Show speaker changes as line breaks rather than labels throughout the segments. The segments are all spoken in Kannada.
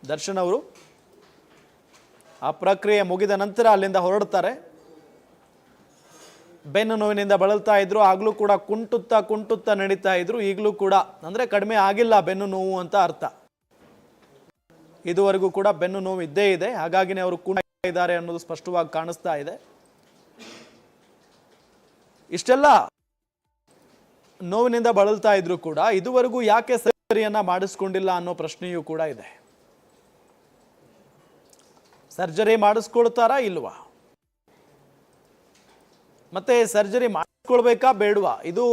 ದರ್ಶನ್ ಅವರು. ಆ ಪ್ರಕ್ರಿಯೆ ಮುಗಿದ ನಂತರ ಅಲ್ಲಿಂದ ಹೊರಡ್ತಾರೆ. ಬೆನ್ನು ನೋವಿನಿಂದ ಬಳಲ್ತಾ ಇದ್ರು, ಆಗ್ಲೂ ಕೂಡ ಕುಂಟುತ್ತಾ ನಡೀತಾ ಇದ್ರು. ಈಗಲೂ ಕೂಡ ಅಂದ್ರೆ ಕಡಿಮೆ ಆಗಿಲ್ಲ ಬೆನ್ನು ನೋವು ಅಂತ ಅರ್ಥ. ಇದುವರೆಗೂ ಕೂಡ ಬೆನ್ನು ನೋವು ಇದ್ದೇ ಇದೆ, ಹಾಗಾಗಿನೇ ಅವರು ಕುಂಟ ಇದ್ದಾರೆ ಅನ್ನೋದು ಸ್ಪಷ್ಟವಾಗಿ ಕಾಣಿಸ್ತಾ ಇದೆ. ಇಷ್ಟೆಲ್ಲ ನೋವಿನಿಂದ ಬಳಲ್ತಾ ಇದ್ರು ಕೂಡ ಇದುವರೆಗೂ ಯಾಕೆ ಸರ್ಜರಿಯನ್ನ ಮಾಡಿಸ್ಕೊಂಡಿಲ್ಲ ಅನ್ನೋ ಪ್ರಶ್ನೆಯೂ ಕೂಡ ಇದೆ. ಸರ್ಜರಿ ಮಾಡಿಸ್ಕೊಳ್ತಾರಾ ಇಲ್ವಾ, ಮತ್ತೆ ಸರ್ಜರಿ ಮಾಡಿಸ್ಕೊಳ್ಬೇಕಾ ಬೇಡವಾ, ಇದು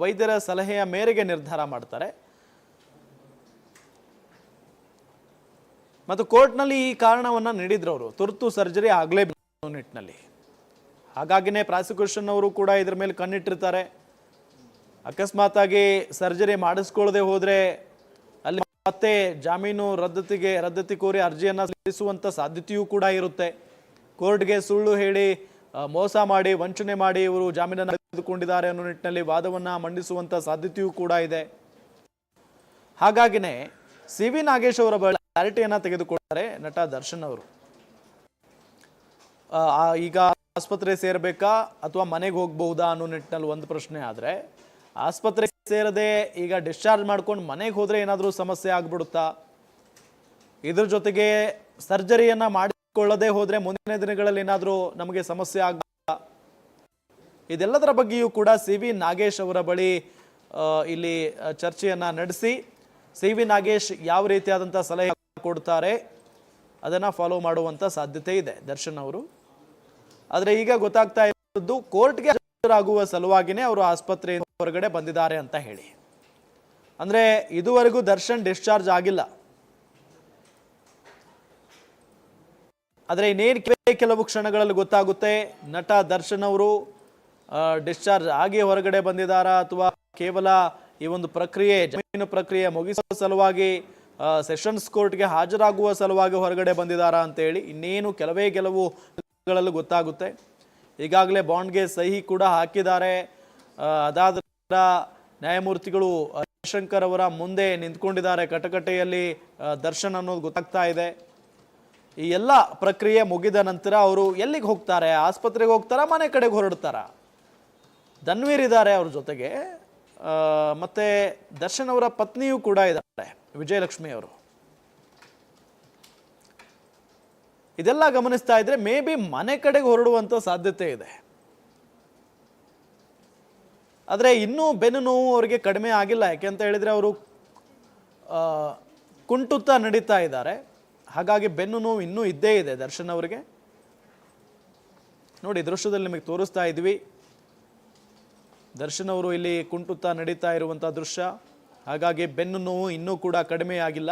ವೈದ್ಯರ ಸಲಹೆಯ ಮೇರೆಗೆ ನಿರ್ಧಾರ ಮಾಡ್ತಾರೆ. ಮತ್ತು ಕೋರ್ಟ್ನಲ್ಲಿ ಈ ಕಾರಣವನ್ನ ನೀಡಿದ್ರು ಅವರು, ತುರ್ತು ಸರ್ಜರಿ ಆಗಲೇಬೇಕು ನಿಟ್ಟಿನಲ್ಲಿ. ಹಾಗಾಗಿನೇ ಪ್ರಾಸಿಕ್ಯೂಷನ್ ಅವರು ಕೂಡ ಇದ್ರ ಮೇಲೆ ಕಣ್ಣಿಟ್ಟಿರ್ತಾರೆ. ಅಕಸ್ಮಾತ್ ಆಗಿ ಸರ್ಜರಿ ಮಾಡಿಸ್ಕೊಳ್ಳದೆ ಹೋದ್ರೆ ಅಲ್ಲಿ ಮತ್ತೆ ಜಾಮೀನು ರದ್ದತಿ ಕೋರಿ ಅರ್ಜಿಯನ್ನ ಸಲ್ಲಿಸುವಂತ ಸಾಧ್ಯತೆಯೂ ಕೂಡ ಇರುತ್ತೆ. ಕೋರ್ಟ್ಗೆ ಸುಳ್ಳು ಹೇಳಿ, ಮೋಸ ಮಾಡಿ, ವಂಚನೆ ಮಾಡಿ ಇವರು ಜಾಮೀನನ್ನು ತೆಗೆದುಕೊಂಡಿದ್ದಾರೆ ಅನ್ನೋ ನಿಟ್ಟಿನಲ್ಲಿ ವಾದವನ್ನ ಮಂಡಿಸುವಂತ ಸಾಧ್ಯತೆಯೂ ಕೂಡ ಇದೆ. ಹಾಗಾಗಿನೇ ಸಿ.ವಿ. ನಾಗೇಶ್ ಅವರ ಬಳಿ ಕ್ಲಾರಿಟಿಯನ್ನ ತೆಗೆದುಕೊಳ್ತಾರೆ ನಟ ದರ್ಶನ್ ಅವರು. ಈಗ ಆಸ್ಪತ್ರೆ ಸೇರಬೇಕಾ ಅಥವಾ ಮನೆಗೆ ಹೋಗಬಹುದಾ ಅನ್ನೋ ನಿಟ್ಟಿನಲ್ಲಿ ಒಂದು ಪ್ರಶ್ನೆ ಆದ್ರೆ, ಆಸ್ಪತ್ರೆ ಸೇರದೆ ಈಗ ಡಿಸ್ಚಾರ್ಜ್ ಮಾಡ್ಕೊಂಡು ಮನೆಗೆ ಹೋದ್ರೆ ಏನಾದರೂ ಸಮಸ್ಯೆ ಆಗ್ಬಿಡುತ್ತಾ, ಇದ್ರ ಜೊತೆಗೆ ಸರ್ಜರಿಯನ್ನ ಮಾಡಿಕೊಳ್ಳದೆ ಹೋದ್ರೆ ಮುಂದಿನ ದಿನಗಳಲ್ಲಿ ಏನಾದರೂ ನಮಗೆ ಸಮಸ್ಯೆ ಆಗ್ಬೋದಾ, ಇದೆಲ್ಲದರ ಬಗ್ಗೆಯೂ ಕೂಡ ಸಿ.ವಿ. ನಾಗೇಶ್ ಅವರ ಬಳಿ ಇಲ್ಲಿ ಚರ್ಚೆಯನ್ನ ನಡೆಸಿ ಸಿ.ವಿ. ನಾಗೇಶ್ ಯಾವ ರೀತಿಯಾದಂಥ ಸಲಹೆ ಕೊಡ್ತಾರೆ ಅದನ್ನ ಫಾಲೋ ಮಾಡುವಂತ ಸಾಧ್ಯತೆ ಇದೆ ದರ್ಶನ್ ಅವರು. ಆದ್ರೆ ಈಗ ಗೊತ್ತಾಗ್ತಾ ಇರೋದು ಕೋರ್ಟ್ಗೆ ಹಾಜರಾಗುವ ಸಲುವಾಗಿನೇ ಅವರು ಆಸ್ಪತ್ರೆಯಿಂದ ಹೊರಗಡೆ ಬಂದಿದ್ದಾರೆ ಅಂತ ಹೇಳಿ. ಅಂದ್ರೆ ಇದುವರೆಗೂ ದರ್ಶನ್ ಡಿಸ್ಚಾರ್ಜ್ ಆಗಿಲ್ಲ. ಆದ್ರೆ ಇನ್ನೇನು ಕೆಲವು ಕ್ಷಣಗಳಲ್ಲಿ ಗೊತ್ತಾಗುತ್ತೆ ನಟ ದರ್ಶನ್ ಅವರು ಡಿಸ್ಚಾರ್ಜ್ ಆಗಿ ಹೊರಗಡೆ ಬಂದಿದ್ದಾರಾ ಅಥವಾ ಕೇವಲ ಈ ಒಂದು ಜಾಮೀನು ಪ್ರಕ್ರಿಯೆ ಮುಗಿಸುವ ಸಲುವಾಗಿ ಸೆಷನ್ಸ್ ಕೋರ್ಟ್ಗೆ ಹಾಜರಾಗುವ ಸಲುವಾಗಿ ಹೊರಗಡೆ ಬಂದಿದ್ದಾರಾ ಅಂತ ಹೇಳಿ ಇನ್ನೇನು ಕೆಲವು ಗೊತ್ತಾಗುತ್ತೆ. ಈಗಾಗಲೇ ಬಾಂಡ್ಗೆ ಸಹಿ ಕೂಡ ಹಾಕಿದ್ದಾರೆ. ಅದಾದ ನ್ಯಾಯಮೂರ್ತಿಗಳು ಶಂಕರ್ ಅವರ ಮುಂದೆ ನಿಂತ್ಕೊಂಡಿದ್ದಾರೆ ಕಟಕಟೆಯಲ್ಲಿ ದರ್ಶನ್ ಅನ್ನೋದು ಗೊತ್ತಾಗ್ತಾ ಇದೆ. ಈ ಎಲ್ಲ ಪ್ರಕ್ರಿಯೆ ಮುಗಿದ ನಂತರ ಅವರು ಎಲ್ಲಿಗೆ ಹೋಗ್ತಾರೆ, ಆಸ್ಪತ್ರೆಗೆ ಹೋಗ್ತಾರಾ, ಮನೆ ಕಡೆಗೆ ಹೊರಡ್ತಾರಾ? ಧನ್ವೀರ್ ಇದ್ದಾರೆ ಅವ್ರ ಜೊತೆಗೆ, ಮತ್ತೆ ದರ್ಶನ್ ಅವರ ಪತ್ನಿಯೂ ಕೂಡ ಇದ್ದಾರೆ, ವಿಜಯಲಕ್ಷ್ಮಿ ಅವರು. ಇದೆಲ್ಲ ಗಮನಿಸ್ತಾ ಇದ್ರೆ ಮೇ ಬಿ ಮನೆ ಕಡೆಗೆ ಹೊರಡುವಂತ ಸಾಧ್ಯತೆ ಇದೆ. ಆದ್ರೆ ಇನ್ನೂ ಬೆನ್ನು ನೋವು ಅವರಿಗೆ ಕಡಿಮೆ ಆಗಿಲ್ಲ. ಯಾಕೆಂತ ಹೇಳಿದ್ರೆ ಅವರು ಕುಂಟುತ್ತಾ ನಡೀತಾ ಇದ್ದಾರೆ. ಹಾಗಾಗಿ ಬೆನ್ನು ನೋವು ಇನ್ನೂ ಇದ್ದೇ ಇದೆ ದರ್ಶನ್ ಅವರಿಗೆ. ನೋಡಿ, ದೃಶ್ಯದಲ್ಲಿ ನಿಮಗೆ ತೋರಿಸ್ತಾ ಇದ್ವಿ ದರ್ಶನ್ ಅವರು ಇಲ್ಲಿ ಕುಂಟುತ್ತಾ ನಡೀತಾ ಇರುವಂತ ದೃಶ್ಯ. ಹಾಗಾಗಿ ಬೆನ್ನು ನೋವು ಇನ್ನೂ ಕೂಡ ಕಡಿಮೆ ಆಗಿಲ್ಲ.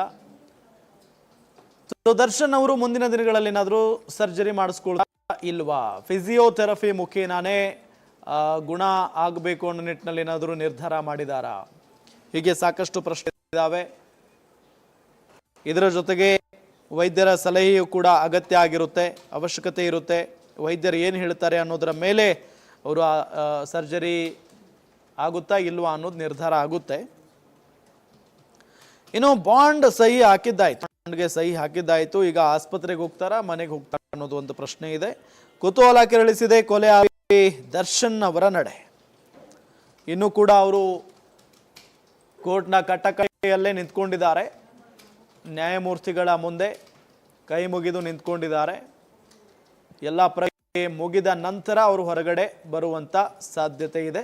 ದರ್ಶನ್ ಅವರು ಮುಂದಿನ ದಿನಗಳಲ್ಲಿ ಏನಾದರೂ ಸರ್ಜರಿ ಮಾಡಿಸ್ಕೊಳ್ಳ ಇಲ್ವಾ, ಫಿಸಿಯೋಥೆರಪಿ ಮುಖೇನಾನೇ ಗುಣ ಆಗಬೇಕು ಅನ್ನೋ ನಿಟ್ಟಿನಲ್ಲಿ ಏನಾದರೂ ನಿರ್ಧಾರ ಮಾಡಿದಾರಾ, ಹೀಗೆ ಸಾಕಷ್ಟು ಪ್ರಶ್ನೆ ಇದ್ದಾವೆ. ಇದರ ಜೊತೆಗೆ ವೈದ್ಯರ ಸಲಹೆಯೂ ಕೂಡ ಅಗತ್ಯ ಆಗಿರುತ್ತೆ, ಅವಶ್ಯಕತೆ ಇರುತ್ತೆ. ವೈದ್ಯರು ಏನು ಹೇಳ್ತಾರೆ ಅನ್ನೋದರ ಮೇಲೆ ಅವರು ಸರ್ಜರಿ ಆಗುತ್ತಾ ಇಲ್ವಾ ಅನ್ನೋದು ನಿರ್ಧಾರ ಆಗುತ್ತೆ. ಇನ್ನು ಬಾಂಡ್ ಸಹಿ ಹಾಕಿದ್ದಾಯ್ತು, ಬಾಂಡ್ಗೆ ಸಹಿ ಹಾಕಿದ್ದಾಯ್ತು. ಈಗ ಆಸ್ಪತ್ರೆಗೆ ಹೋಗ್ತಾರಾ, ಮನೆಗೆ ಹೋಗ್ತಾರಾ ಅನ್ನೋದು ಒಂದು ಪ್ರಶ್ನೆ ಇದೆ. ಕುತೂಹಲ ಕೆರಳಿಸಿದೆ ಕೊಲೆ ಆರೋಪಿ ದರ್ಶನ್ ಅವರ ನಡೆ. ಇನ್ನು ಕೂಡ ಅವರು ಕೋರ್ಟ್ನ ಕಟ್ಟಕಡೆಯಲ್ಲೇ ನಿಂತ್ಕೊಂಡಿದ್ದಾರೆ, ನ್ಯಾಯಮೂರ್ತಿಗಳ ಮುಂದೆ ಕೈ ಮುಗಿದು ನಿಂತ್ಕೊಂಡಿದ್ದಾರೆ. ಎಲ್ಲ ಪ್ರಕ್ರಿಯೆ ಮುಗಿದ ನಂತರ ಅವರು ಹೊರಗಡೆ ಬರುವಂತ ಸಾಧ್ಯತೆ ಇದೆ.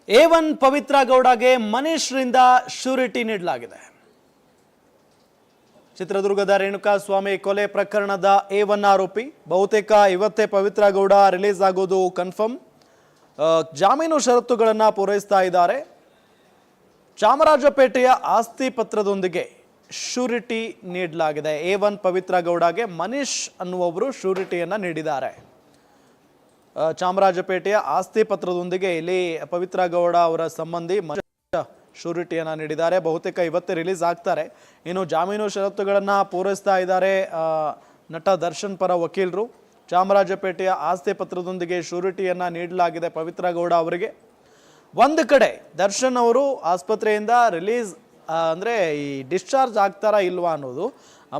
A1 ಪವಿತ್ರ ಗೌಡಗೆ ಮನೀಶ್ರಿಂದ ಶ್ಯೂರಿಟಿ ನೀಡಲಾಗಿದೆ. ಚಿತ್ರದುರ್ಗದ ರೇಣುಕಾಸ್ವಾಮಿ ಕೊಲೆ ಪ್ರಕರಣದ A1 ಆರೋಪಿ ಬಹುತೇಕ ಇವತ್ತೇ ಪವಿತ್ರ ಗೌಡ ರಿಲೀಸ್ ಆಗೋದು ಕನ್ಫರ್ಮ್. ಜಾಮೀನು ಷರತ್ತುಗಳನ್ನು ಪೂರೈಸ್ತಾ ಇದ್ದಾರೆ. ಚಾಮರಾಜಪೇಟೆಯ ಆಸ್ತಿ ಪತ್ರದೊಂದಿಗೆ ಶ್ಯೂರಿಟಿ ನೀಡಲಾಗಿದೆ. A1 ಪವಿತ್ರ ಗೌಡಗೆ ಮನೀಶ್ ಅನ್ನುವವರು ಶ್ಯೂರಿಟಿಯನ್ನು ನೀಡಿದ್ದಾರೆ. ಚಾಮರಾಜಪೇಟೆಯ ಆಸ್ತಿ ಪತ್ರದೊಂದಿಗೆ ಇಲ್ಲಿ ಪವಿತ್ರ ಗೌಡ ಅವರ ಸಂಬಂಧಿ ಶ್ಯೂರಿಟಿಯನ್ನು ನೀಡಿದ್ದಾರೆ. ಬಹುತೇಕ ಇವತ್ತೇ ರಿಲೀಸ್ ಆಗ್ತಾರೆ. ಇನ್ನು ಜಾಮೀನು ಷರತ್ತುಗಳನ್ನು ಪೂರೈಸ್ತಾ ಇದ್ದಾರೆ ನಟ ದರ್ಶನ್ ಪರ ವಕೀಲರು. ಚಾಮರಾಜಪೇಟೆಯ ಆಸ್ತಿ ಪತ್ರದೊಂದಿಗೆ ಶ್ಯೂರಿಟಿಯನ್ನು ನೀಡಲಾಗಿದೆ ಪವಿತ್ರ ಗೌಡ ಅವರಿಗೆ. ಒಂದು ಕಡೆ ದರ್ಶನ್ ಅವರು ಆಸ್ಪತ್ರೆಯಿಂದ ರಿಲೀಸ್ ಅಂದರೆ ಈ ಡಿಸ್ಚಾರ್ಜ್ ಆಗ್ತಾರಾ ಇಲ್ವಾ ಅನ್ನೋದು,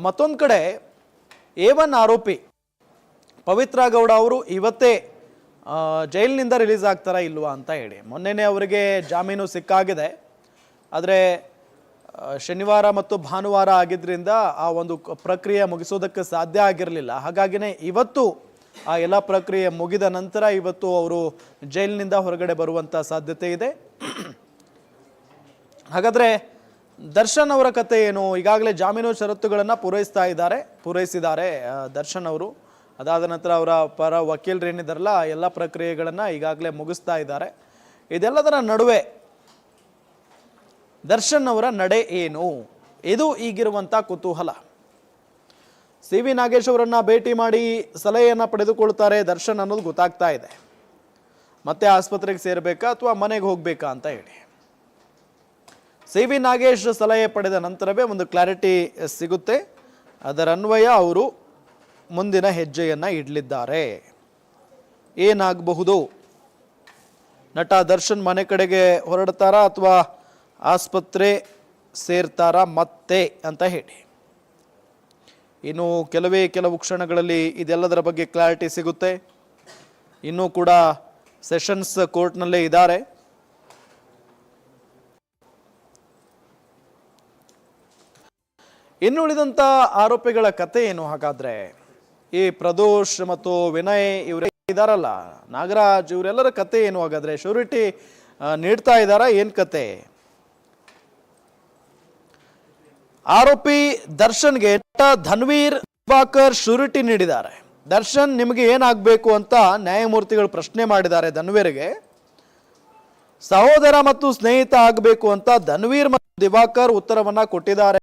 ಮತ್ತೊಂದು ಕಡೆ A1 ಆರೋಪಿ ಪವಿತ್ರ ಗೌಡ ಅವರು ಇವತ್ತೇ ಜೈಲಿನಿಂದ ರಿಲೀಸ್ ಆಗ್ತಾರಾ ಇಲ್ವಾ ಅಂತ ಹೇಳಿ. ಮೊನ್ನೆನೇ ಅವರಿಗೆ ಜಾಮೀನು ಸಿಕ್ಕಾಗಿದೆ. ಆದರೆ ಶನಿವಾರ ಮತ್ತು ಭಾನುವಾರ ಆಗಿದ್ದರಿಂದ ಆ ಒಂದು ಪ್ರಕ್ರಿಯೆ ಮುಗಿಸೋದಕ್ಕೆ ಸಾಧ್ಯ ಆಗಿರಲಿಲ್ಲ. ಹಾಗಾಗಿನೇ ಇವತ್ತು ಆ ಎಲ್ಲ ಪ್ರಕ್ರಿಯೆ ಮುಗಿದ ನಂತರ ಇವತ್ತು ಅವರು ಜೈಲಿನಿಂದ ಹೊರಗಡೆ ಬರುವಂಥ ಸಾಧ್ಯತೆ ಇದೆ. ಹಾಗಾದರೆ ದರ್ಶನ್ ಅವರ ಕತೆ ಏನು? ಈಗಾಗಲೇ ಜಾಮೀನು ಷರತ್ತುಗಳನ್ನು ಪೂರೈಸಿದ್ದಾರೆ ದರ್ಶನ್ ಅವರು. ಅದಾದ ನಂತರ ಅವರ ಪರ ವಕೀಲರು ಏನಿದ್ದಾರಲ್ಲ ಎಲ್ಲ ಪ್ರಕ್ರಿಯೆಗಳನ್ನು ಈಗಾಗಲೇ ಮುಗಿಸ್ತಾ ಇದ್ದಾರೆ. ಇದೆಲ್ಲದರ ನಡುವೆ ದರ್ಶನ್ ಅವರ ನಡೆ ಏನು? ಇದು ಈಗಿರುವಂಥ ಕುತೂಹಲ. CV ನಾಗೇಶ್ ಅವರನ್ನ ಭೇಟಿ ಮಾಡಿ ಸಲಹೆಯನ್ನು ಪಡೆದುಕೊಳ್ತಾರೆ ದರ್ಶನ್ ಅನ್ನೋದು ಗೊತ್ತಾಗ್ತಾ ಇದೆ. ಮತ್ತೆ ಆಸ್ಪತ್ರೆಗೆ ಸೇರಬೇಕಾ ಅಥವಾ ಮನೆಗೆ ಹೋಗಬೇಕಾ ಅಂತ ಹೇಳಿ CV ನಾಗೇಶ್ ಸಲಹೆ ಪಡೆದ ನಂತರವೇ ಒಂದು ಕ್ಲಾರಿಟಿ ಸಿಗುತ್ತೆ. ಅದರನ್ವಯ ಅವರು ಮುಂದಿನ ಹೆಜ್ಜೆಯನ್ನು ಇಡಲಿದ್ದಾರೆ. ಏನಾಗಬಹುದು? ನಟ ದರ್ಶನ್ ಮನೆ ಕಡೆಗೆ ಹೊರಡ್ತಾರಾ ಅಥವಾ ಆಸ್ಪತ್ರೆ ಸೇರ್ತಾರಾ ಮತ್ತೆ ಅಂತ ಹೇಳಿ ಇನ್ನು ಕೆಲವು ಕ್ಷಣಗಳಲ್ಲಿ ಇದೆಲ್ಲದರ ಬಗ್ಗೆ ಕ್ಲಾರಿಟಿ ಸಿಗುತ್ತೆ. ಇನ್ನೂ ಕೂಡ ಸೆಷನ್ಸ್ ಕೋರ್ಟ್ನಲ್ಲೇ ಇದ್ದಾರೆ. ಇನ್ನುಳಿದಂಥ ಆರೋಪಿಗಳ ಕತೆ ಏನು? ಹಾಗಾದ್ರೆ ಈ ಪ್ರದೋಷ್ ಮತ್ತು ವಿನಯ್ ಇವರು ಇದಾರಲ್ಲ, ನಾಗರಾಜ್, ಇವರೆಲ್ಲರ ಕತೆ ಏನು? ಹಾಗಾದ್ರೆ ಶ್ಯೂರಿಟಿ ನೀಡ್ತಾ ಇದ್ದಾರಾ? ಏನ್ ಕತೆ? ಆರೋಪಿ ದರ್ಶನ್ಗೆ ಧನ್ವೀರ್ ದಿವಾಕರ್ ಶ್ಯೂರಿಟಿ ನೀಡಿದ್ದಾರೆ. ದರ್ಶನ್ ನಿಮಗೆ ಏನಾಗಬೇಕು ಅಂತ ನ್ಯಾಯಮೂರ್ತಿಗಳು ಪ್ರಶ್ನೆ ಮಾಡಿದ್ದಾರೆ ಧನ್ವೀರ್ಗೆ. ಸಹೋದರ ಮತ್ತು ಸ್ನೇಹಿತ ಆಗಬೇಕು ಅಂತ ಧನ್ವೀರ್ ಮತ್ತು ದಿವಾಕರ್ ಉತ್ತರವನ್ನ ಕೊಟ್ಟಿದ್ದಾರೆ.